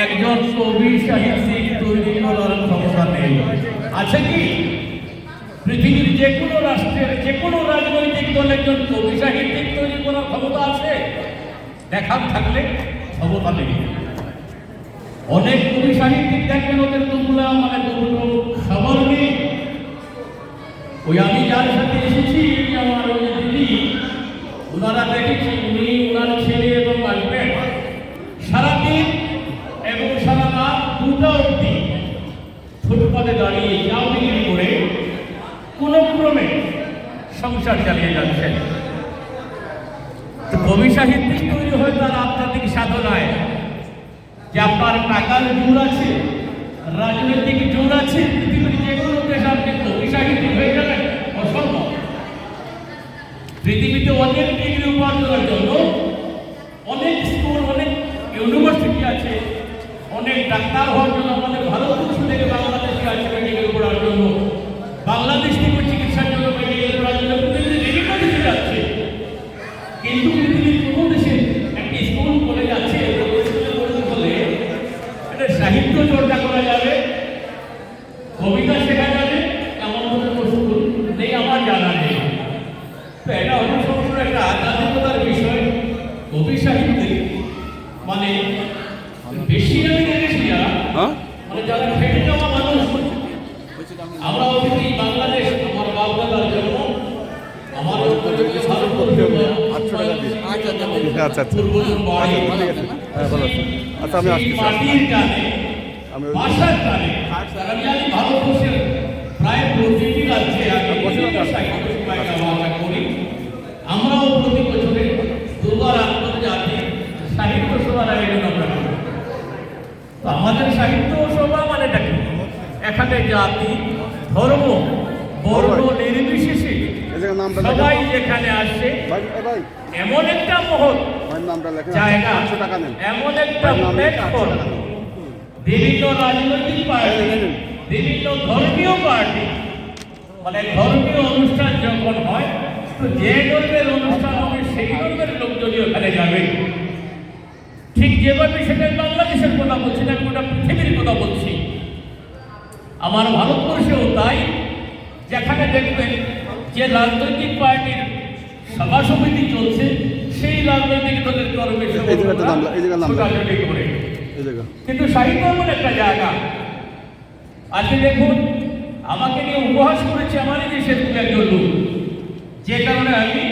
একজন কবি সাহিত্যিক তৈরি করার ক্ষমতা নেই। আছে কি? পৃথিবীর যে কোনো রাষ্ট্রের যে কোনো রাজনৈতিক দল একজন কবি সাহিত্যিক তৈরি করার ক্ষমতা আছে? দেখার থাকলে ক্ষমতা নেই। অনেক কবি সাহিত্যিক দেখবেন ওদের দুগুলা মানে দুগুলো খবর নেই। ওই আমি যার সাথে এসেছি আমার ওই দিদি, ওনারা দেখেছি উনি ওনার ছেলে এবং আসবেন সারাদিন এবং সারা রাত 2টা অবধি ফুটপাতে দাঁড়িয়ে চাও বিক্রি করে কোনো ক্রমে সংসার চালিয়ে যাচ্ছেন। তো কবি সাহিত্যিক তৈরি হয় তার আধ্যাত্মিক সাধনায়, যে আপনার টাকার জোর আছে, রাজনৈতিক জোর আছে, পৃথিবীর যে কোনো দেশ আপনি কবি সাহিত্যিক হয়ে যাবেন অসম্ভব। পৃথিবীতে অনেক ডিগ্রি উপার্জনের জন্য অনেক স্কুল, অনেক ইউনিভার্সিটি আছে, অনেক ডাক্তার হওয়ার জন্য আমাদের ভারতবর্ষ থেকে বাংলাদেশে আছে মেডিকেল পড়ার জন্য, বাংলাদেশ থেকে চিকিৎসার জন্য মেডিকেল পড়ার জন্য পৃথিবীতে বিভিন্ন দেশে যাচ্ছে। কিন্তু পৃথিবীর কোনো দেশে একটি স্কুল কলেজ আছে বলে এটা সাহিত্য চর্চা করা যাবে, কবিতা শেখা যাবে, এমন কোনো স্কুল নেই আমার জানা নেই। তো এটা অবশ্যই একটা আধ্যাত্মিকতার বিষয়। কবি সাহিত্যে মানে বেশি আমি দেখেছি যারা মানে যারা খেটে যাওয়া মানুষ। আমরা অবশ্যই বাংলাদেশ আমার বাপ দাদার জন্য আমার মাটির টানে ভাষার টানে আমি জানি ভারতবর্ষের প্রায় প্রতিটি রাজ্যে করি। আমরাও প্রতি বছরে 2বার আন্তর্জাতিক সাহিত্য সভার আয়োজন আমরা করি। তো আমাদের সাহিত্য সভা মানে কি? এখানে জাতি, ধর্ম, বর্ণ নির্বিশেষে সবাই যেখানে আসছে এমন একটা মহৎ জায়গা, এমন একটা প্ল্যাটফর্ম, বিভিন্ন রাজনৈতিক পার্টি, বিভিন্ন ধর্মীয় পার্টি মানে ধর্মীয় অনুষ্ঠান যখন হয় তো যে ধর্মের অনুষ্ঠান হবে সেই ধর্মের লোকজনই ওখানে যাবে। ঠিক যেভাবে সেটা বাংলাদেশের কথা বলছি না, গোটা পৃথিবীর কথা বলছি। আমার ভারতবর্ষেও তাই, যেখানে দেখবেন যে রাজনৈতিক পার্টির সভা সমিতি চলছে সেই রাজনৈতিক দলের কর্মী করে। কিন্তু সাহিত্য এমন একটা জায়গা। আজকে দেখুন আমাকে নিয়ে উপহাস করেছে আমারই দেশের একজন লোক, যে কারণে আমি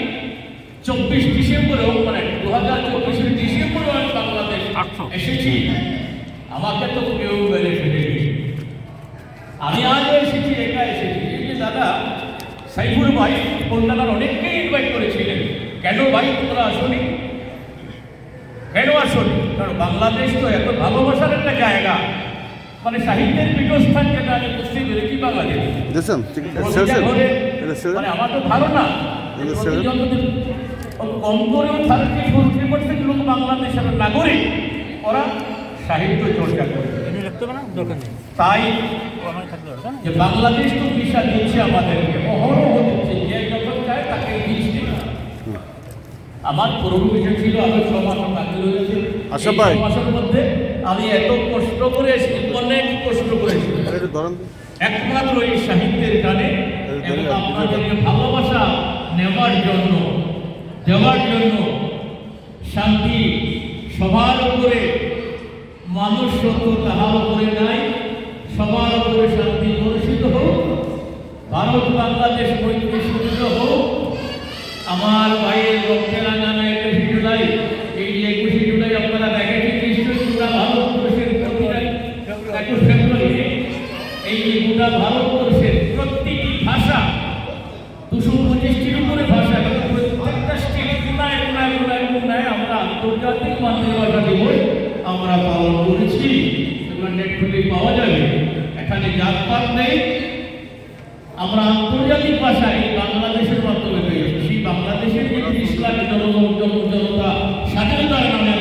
24 ডিসেম্বরেও মানে 2024 ডিসেম্বরে আমি বাংলাদেশ এসেছি। আমাকে তো কেউ বেড়ে ফেলেনি, আমি আজও এসেছি, একা এসেছি। এই যে দাদা সাইফুল ভাই কলকাতার অনেককেই ইনভাইট করেছিলেন, কেন ভাই তোমরা আসনি? কেন আসনি? কারণ বাংলাদেশ তো এত ভালোবাসার একটা জায়গা, মানে সাহিত্যের পীঠস্থান, যেটা আমি বুঝতে পেরেছি বাংলাদেশ। মানে আমার তো ধারণা কম করেও 30-40% লোক বাংলাদেশের নাগরিক, ওরা সাহিত্য চর্চা করে। তাই যে বাংলাদেশ তো ভিসা দিচ্ছে আমাদেরকে, অহরহ দিচ্ছে, যে যখন চায় তাকে দিচ্ছে। আমার পুরনো বিষয় ছিল আমি 6 মাস বাকি রয়েছে, 6 মাসের মধ্যে আমি এত কষ্ট করে এসেছি, অনেক কষ্ট করেছি একমাত্র এই সাহিত্যের টানে এবং আপনাদেরকে ভালোবাসা নেওয়ার জন্য, দেওয়ার জন্য। শান্তি সবার উপরে, মানুষ সত্য তাহার উপরে নাই, সবার উপরে শান্তি বর্ষিত হোক, ভারত বাংলাদেশ মৈত্রী সুদৃঢ় হোক। আমার ভাইয়ের রক্তের রাঙানো 21 জুলাই, এই 21 জুলাই আপনারা দেখেছেন নিশ্চয়ই পুরা ভারতবর্ষের প্রতিটা 21 ফেব্রুয়ারি এই গোটা ভারতবর্ষের প্রতিটি ভাষা 225টির উপরে ভাষা, প্রত্যেকটা স্টেট কোনায় কোনায় কোনায় কোনায় আমরা আন্তর্জাতিক মাতৃভাষা দিবস আমরা পালন করেছি। সেগুলো নেট খুলে পাওয়া যাবে। এখানে জাতপাত নেই, আমরা আন্তর্জাতিক ভাষায় বাংলাদেশের মাধ্যমে পেয়েছি। সেই বাংলাদেশের যে 30 লাখ জনতা স্বাধীনতার নামে